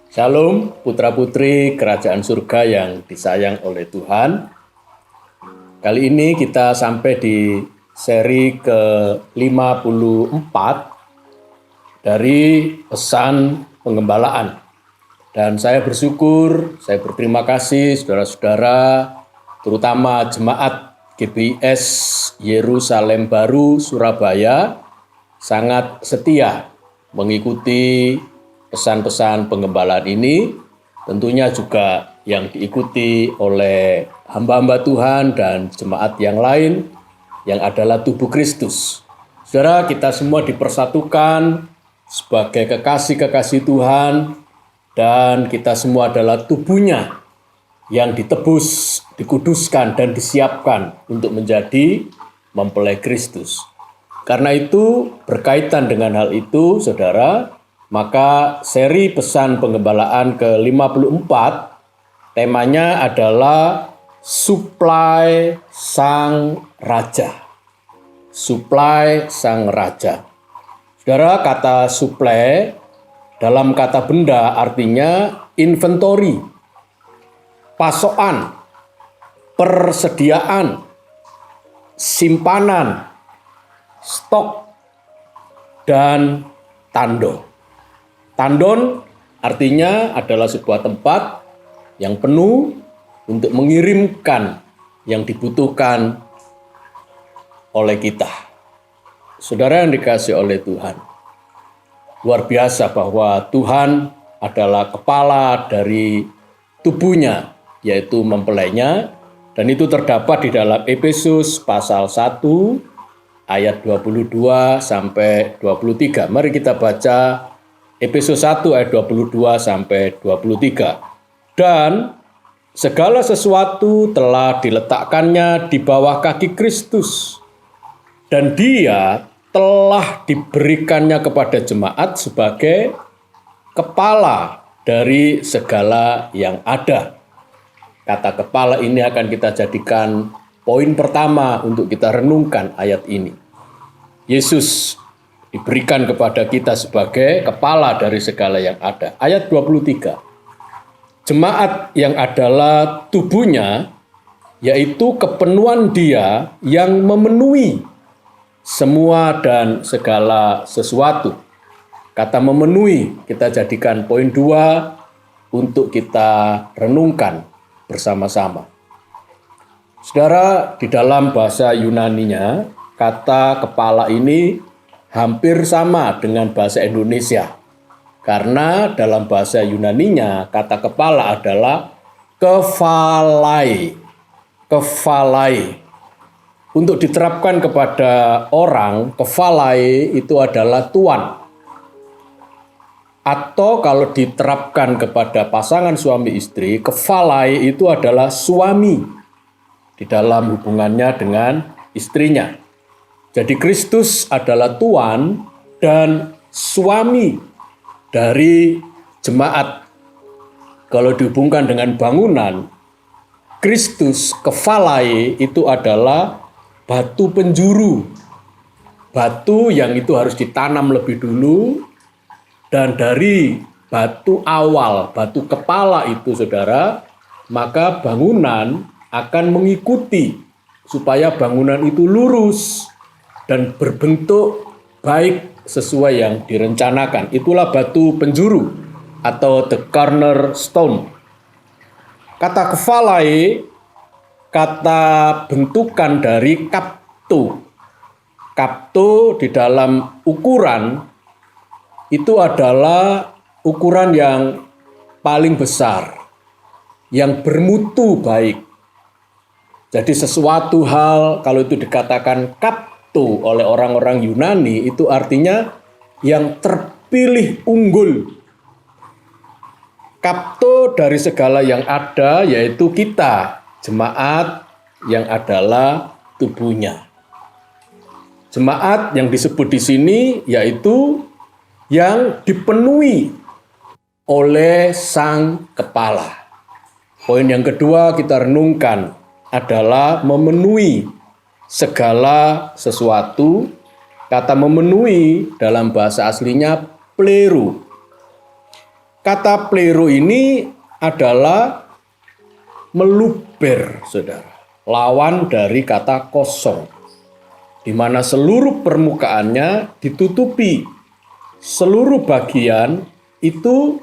Shalom putra-putri kerajaan surga yang disayang oleh Tuhan. Kali ini kita sampai di seri ke-54 dari pesan penggembalaan. Dan saya bersyukur, saya berterima kasih saudara-saudara, terutama jemaat GBIS Yerusalem Baru Surabaya sangat setia mengikuti pesan-pesan penggembalaan ini, tentunya juga yang diikuti oleh hamba-hamba Tuhan dan jemaat yang lain yang adalah tubuh Kristus. Saudara, kita semua dipersatukan sebagai kekasih-kekasih Tuhan dan kita semua adalah tubuhnya yang ditebus, dikuduskan dan disiapkan untuk menjadi mempelai Kristus. Karena itu, berkaitan dengan hal itu, saudara, maka seri pesan penggembalaan ke-54 temanya adalah Suplai Sang Raja. Suplai Sang Raja. Saudara, kata suplai dalam kata benda artinya inventory, pasokan, persediaan, simpanan, stok, dan tando. Tandon artinya adalah sebuah tempat yang penuh untuk mengirimkan yang dibutuhkan oleh kita. Saudara yang dikasihi oleh Tuhan, luar biasa bahwa Tuhan adalah kepala dari tubuhnya, yaitu mempelainya, dan itu terdapat di dalam Efesus pasal 1 ayat 22 sampai 23. Mari kita baca Efesus 1 ayat 22 sampai 23. Dan segala sesuatu telah diletakkannya di bawah kaki Kristus, dan Dia telah diberikannya kepada jemaat sebagai kepala dari segala yang ada. Kata kepala ini akan kita jadikan poin pertama untuk kita renungkan ayat ini. Yesus diberikan kepada kita sebagai kepala dari segala yang ada. Ayat 23. Jemaat yang adalah tubuhnya, yaitu kepenuhan Dia yang memenuhi semua dan segala sesuatu. Kata memenuhi kita jadikan poin 2 untuk kita renungkan bersama-sama. Saudara, di dalam bahasa Yunaninya, kata kepala ini hampir sama dengan bahasa Indonesia. Karena dalam bahasa Yunaninya, kata kepala adalah kephalai. Kephalai. Untuk diterapkan kepada orang, kephalai itu adalah tuan. Atau kalau diterapkan kepada pasangan suami istri, kephalai itu adalah suami di dalam hubungannya dengan istrinya. Jadi Kristus adalah tuan dan suami dari jemaat. Kalau dihubungkan dengan bangunan, Kristus kephalai itu adalah batu penjuru. Batu yang itu harus ditanam lebih dulu, dan dari batu awal, batu kepala itu saudara, maka bangunan akan mengikuti supaya bangunan itu lurus dan berbentuk baik sesuai yang direncanakan. Itulah batu penjuru atau the cornerstone. Kata kephalai, kata bentukan dari kapto. Kapto di dalam ukuran itu adalah ukuran yang paling besar, yang bermutu baik. Jadi sesuatu hal kalau itu dikatakan kapto oleh orang-orang Yunani, itu artinya yang terpilih unggul. Kapto dari segala yang ada, yaitu kita, jemaat yang adalah tubuhnya. Jemaat yang disebut di sini yaitu yang dipenuhi oleh sang kepala. Poin yang kedua kita renungkan adalah memenuhi segala sesuatu. Kata memenuhi dalam bahasa aslinya plero. Kata plero ini adalah meluber, saudara. Lawan dari kata kosong, di mana seluruh permukaannya ditutupi. Seluruh bagian itu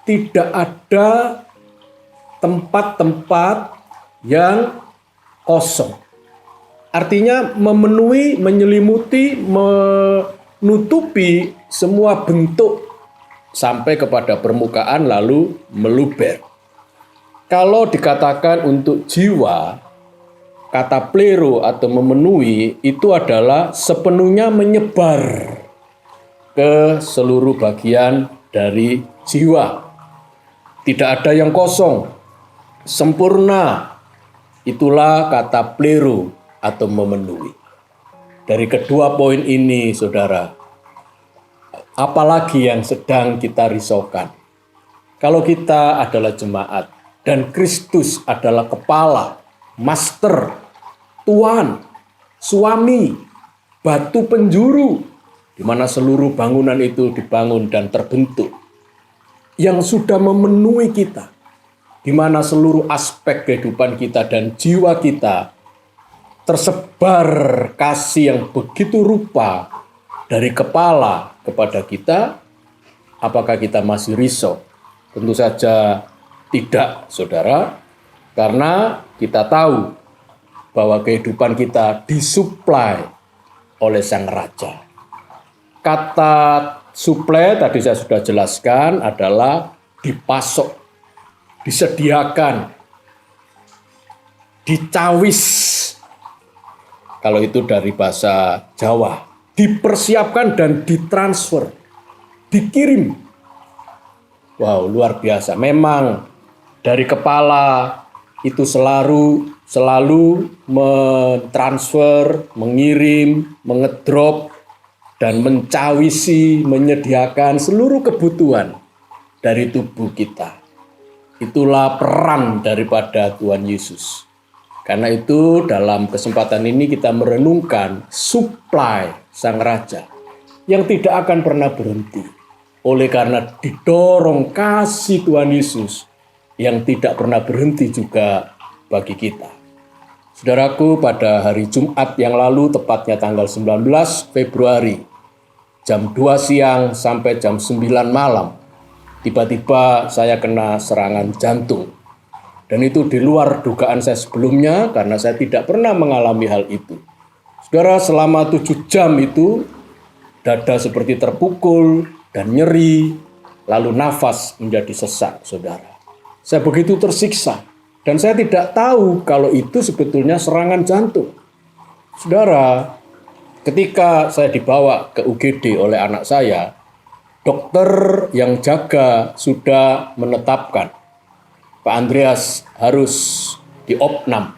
tidak ada tempat-tempat yang kosong. Artinya memenuhi, menyelimuti, menutupi semua bentuk sampai kepada permukaan lalu meluber. Kalau dikatakan untuk jiwa, kata plero atau memenuhi itu adalah sepenuhnya menyebar ke seluruh bagian dari jiwa. Tidak ada yang kosong, sempurna. Itulah kata plero atau memenuhi. Dari kedua poin ini, saudara, apalagi yang sedang kita risaukan? Kalau kita adalah jemaat dan Kristus adalah kepala, master, tuan, suami, batu penjuru, di mana seluruh bangunan itu dibangun dan terbentuk, yang sudah memenuhi kita, di mana seluruh aspek kehidupan kita dan jiwa kita tersebar kasih yang begitu rupa dari kepala kepada kita. Apakah kita masih risau? Tentu saja tidak, saudara, karena kita tahu bahwa kehidupan kita disuplai oleh Sang Raja. Kata suplai tadi saya sudah jelaskan adalah dipasok, disediakan, dicawis. Kalau itu dari bahasa Jawa, dipersiapkan dan ditransfer, dikirim. Wow, luar biasa. Memang dari kepala itu selalu mentransfer, mengirim, mengedrop, dan mencawisi, menyediakan seluruh kebutuhan dari tubuh kita. Itulah peran daripada Tuhan Yesus. Karena itu dalam kesempatan ini kita merenungkan suplai Sang Raja yang tidak akan pernah berhenti. Oleh karena didorong kasih Tuhan Yesus yang tidak pernah berhenti juga bagi kita. Saudaraku, pada hari Jumat yang lalu, tepatnya tanggal 19 Februari, jam 2 siang sampai jam 9 malam, tiba-tiba saya kena serangan jantung. Dan itu di luar dugaan saya sebelumnya karena saya tidak pernah mengalami hal itu. Saudara, selama 7 jam itu dada seperti terpukul dan nyeri, lalu nafas menjadi sesak, saudara. Saya begitu tersiksa dan saya tidak tahu kalau itu sebetulnya serangan jantung. Saudara, ketika saya dibawa ke UGD oleh anak saya, dokter yang jaga sudah menetapkan Pak Andreas harus diopnam.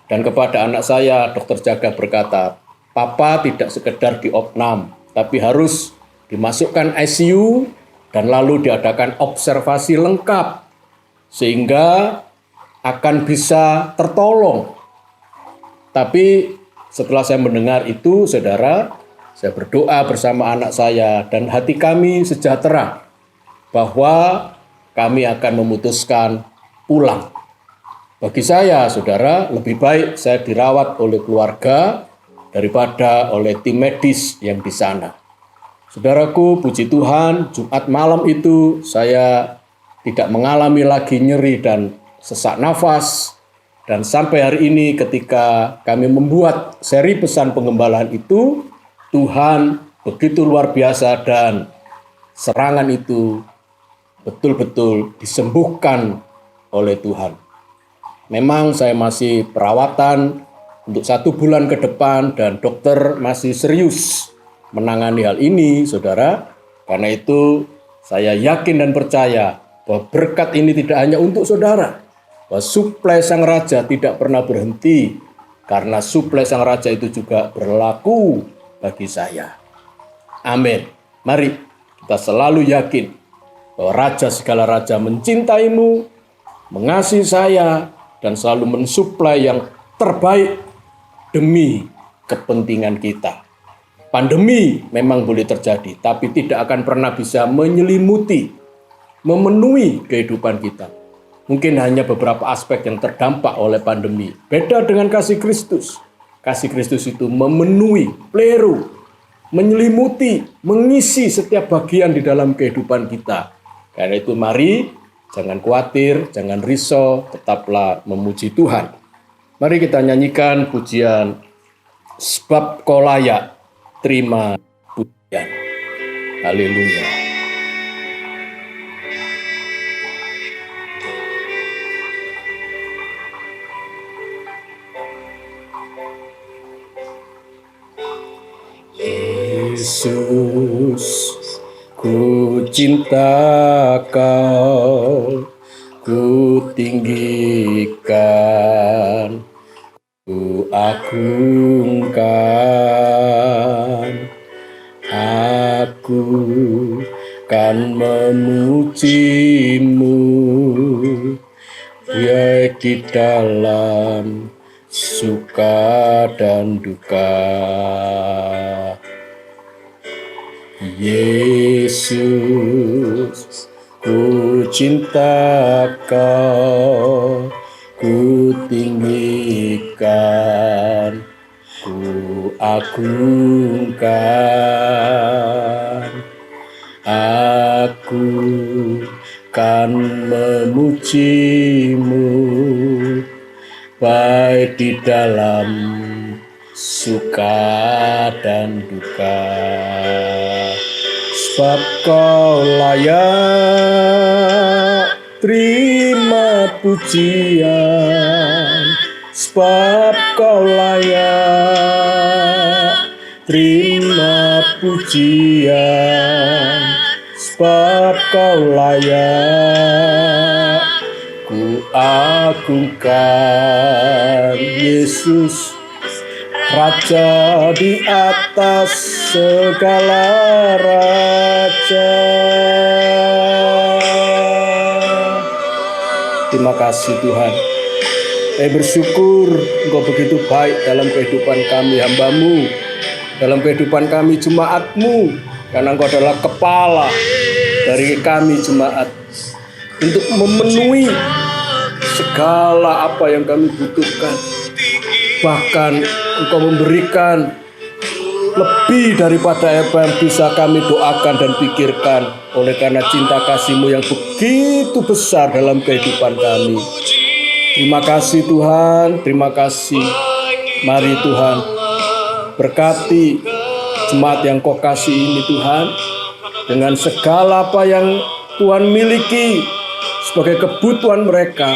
Dan kepada anak saya, dokter jaga berkata, Papa tidak sekedar diopnam, tapi harus dimasukkan ICU dan lalu diadakan observasi lengkap, sehingga akan bisa tertolong. Tapi setelah saya mendengar itu, saudara, saya berdoa bersama anak saya dan hati kami sejahtera bahwa kami akan memutuskan pulang. Bagi saya, saudara, lebih baik saya dirawat oleh keluarga daripada oleh tim medis yang di sana. Saudaraku, puji Tuhan, Jumat malam itu saya tidak mengalami lagi nyeri dan sesak nafas. Dan sampai hari ini ketika kami membuat seri pesan pengembalaan itu, Tuhan begitu luar biasa dan serangan itu betul-betul disembuhkan oleh Tuhan. Memang saya masih perawatan untuk 1 bulan ke depan dan dokter masih serius menangani hal ini, saudara. Karena itu saya yakin dan percaya bahwa berkat ini tidak hanya untuk saudara, bahwa suplai Sang Raja tidak pernah berhenti, karena suplai Sang Raja itu juga berlaku bagi saya. Amin. Mari kita selalu yakin bahwa Raja segala Raja mencintaimu, mengasihi saya, dan selalu mensuplai yang terbaik demi kepentingan kita. Pandemi memang boleh terjadi, tapi tidak akan pernah bisa menyelimuti, memenuhi kehidupan kita. Mungkin hanya beberapa aspek yang terdampak oleh pandemi. Beda dengan kasih Kristus. Kasih Kristus itu memenuhi, pleru, menyelimuti, mengisi setiap bagian di dalam kehidupan kita. Karena itu mari jangan khawatir, jangan risau, tetaplah memuji Tuhan. Mari kita nyanyikan pujian sebab Kau layak terima pujian. Haleluya. Yesus, ku cinta Kau, ku tinggikan, ku agungkan, aku kan memuji-Mu, baik di dalam suka dan duka. Yesus, ku cinta Kau, ku tinggikan, ku agungkan, aku kan memuji-Mu, baik di dalam suka dan duka. Sebab Kau layak terima pujian, sebab Kau layak terima pujian, sebab Kau layak ku agungkan. Yesus, Raja di atas segala raja. Terima kasih Tuhan. Saya bersyukur Engkau begitu baik dalam kehidupan kami hamba-Mu, dalam kehidupan kami jemaat-Mu, karena Engkau adalah kepala dari kami jemaat untuk memenuhi segala apa yang kami butuhkan. Bahkan Engkau memberikan lebih daripada apa yang bisa kami doakan dan pikirkan, oleh karena cinta kasih-Mu yang begitu besar dalam kehidupan kami. Terima kasih Tuhan, terima kasih. Mari Tuhan, berkati jemaat yang Kau kasih ini Tuhan, dengan segala apa yang Tuhan miliki sebagai kebutuhan mereka.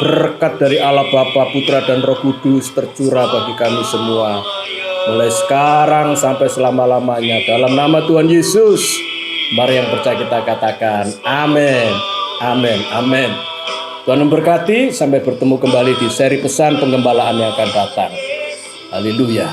Berkat dari Allah Bapa, Putra, dan Roh Kudus tercurah bagi kami semua, mulai sekarang sampai selama-lamanya. Dalam nama Tuhan Yesus, mari yang percaya kita katakan amin, amin, amin. Tuhan memberkati, sampai bertemu kembali di seri pesan penggembalaan yang akan datang. Haleluya.